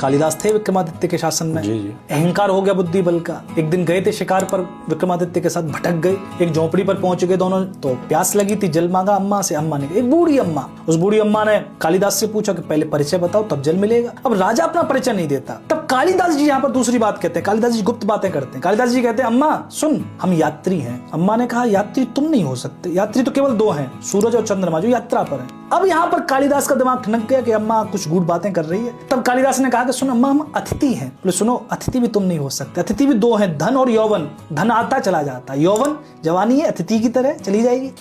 कालिदास थे विक्रमादित्य के शासन में। जी जी। अहंकार हो गया बुद्धि बल का। एक दिन गए थे शिकार पर विक्रमादित्य के साथ, भटक गए, एक झोपड़ी पर पहुंच गए दोनों। तो प्यास लगी थी, जल मांगा अम्मा से। अम्मा ने, एक बूढ़ी अम्मा, उस बूढ़ी अम्मा ने कालिदास से पूछा कि पहले परिचय बताओ तब जल मिलेगा। अब राजा अपना परिचय नहीं देता। तब कालिदास जी यहाँ पर दूसरी बात कहते हैं। कालिदास जी गुप्त बातें करते हैं। कालिदास जी कहते हैं, अम्मा सुन, हम यात्री हैं। अम्मा ने कहा, यात्री तुम नहीं हो सकते, यात्री तो केवल दो हैं, सूरज और चंद्रमा, जो यात्रा पर है। अब यहाँ पर कालिदास का दिमाग ठनक गया कि अम्मा कुछ गूढ़ बातें कर रही है। तब कालिदास ने कहा कि सुन अम्मा, हम अतिथि हैं। बोले सुनो, अतिथि भी तुम नहीं हो सकते। अतिथि भी दो हैं, धन और यौवन। धन आता चला जाता, यौवन जवानी है, अतिथि की तरह चली जाएगी।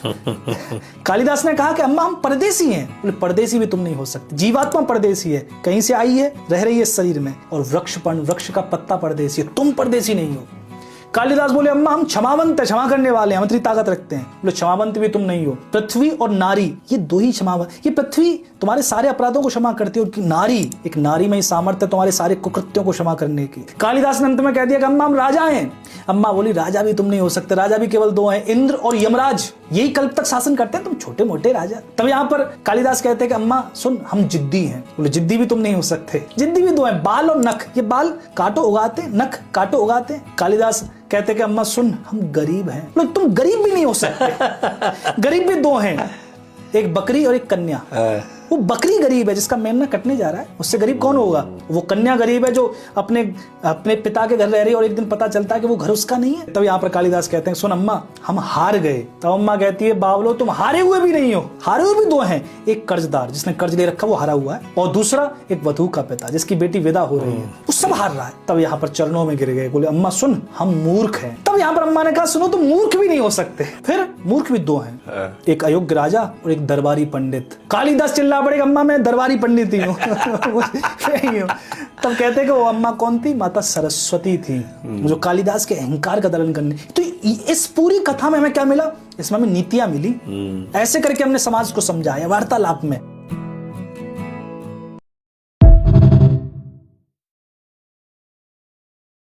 कालिदास ने कहा कि अम्मा हम परदेसी हैं। बोले परदेसी भी तुम नहीं हो सकते। जीवात्मा परदेसी है, कहीं से आई है, रह रही है शरीर में, और वृक्ष का पत्ता परदेसी है, तुम परदेसी नहीं हो। कालिदास बोले, अम्मा हम क्षमावंत है, क्षमा करने वाले हैं, हम इतनी ताकत रखते हैं। बोले क्षमावंत भी तुम नहीं हो। पृथ्वी और नारी, ये दो ही क्षमावंत। ये पृथ्वी तुम्हारे सारे अपराधों को क्षमा करती है, और नारी, एक नारी में ही सामर्थ्य तुम्हारे सारे कुकृत्यों को क्षमा करने की। कालिदास ने अंत में कह दिया कि अम्मा हम राजा हैं। अम्मा बोली, राजा भी तुम नहीं हो सकते, राजा भी केवल दो हैं, इंद्र और यमराज, यही कल्प तक शासन करते हैं, तुम छोटे मोटे राजा। तब यहाँ पर कालिदास कहते हैं कि अम्मा सुन, हम जिद्दी हैं। बोले जिद्दी भी तुम नहीं हो सकते। जिद्दी भी दो हैं, बाल और नख, ये बाल काटो उगाते, नख काटो उगाते। कालिदास कहते कि अम्मा सुन, हम गरीब हैं। बोले तुम गरीब भी नहीं हो सकते। गरीब भी दो हैं, एक बकरी और एक कन्या। वो बकरी गरीब है जिसका मेमना कटने जा रहा है, उससे गरीब कौन होगा? वो कन्या गरीब है जो अपने पिता के घर रह रही है और एक दिन पता चलता है कि वो घर उसका नहीं है। तब यहाँ पर कालिदास कहते हैं, सुन अम्मा, हम हार गए। तब अम्मा कहती है, बावलो तुम हारे हुए भी नहीं हो। हारे हुए भी दो हैं, एक कर्जदार जिसने कर्ज ले रखा वो हारा हुआ है, और दूसरा एक वधू का पिता जिसकी बेटी विदा हो रही है, वो सब हार रहा है। तब यहाँ पर चरणों में गिर गए, बोले अम्मा सुन, हम मूर्ख हैं। तब यहाँ पर अम्मा ने कहा, सुनो तुम मूर्ख भी नहीं हो सकते। फिर मूर्ख भी दो हैं, एक अयोग्य राजा और एक दरबारी पंडित। कालिदास चिल्ला पड़े, अम्मा मैं दरबारी पंडित ही हूँ। तब कहते कि वो अम्मा कौन थी? माता सरस्वती थी, जो कालिदास के अहंकार का दलन करने। तो इस पूरी कथा में हमें क्या मिला? इसमें हमें नीतियां मिली। ऐसे करके हमने समाज को समझाया वार्तालाप में।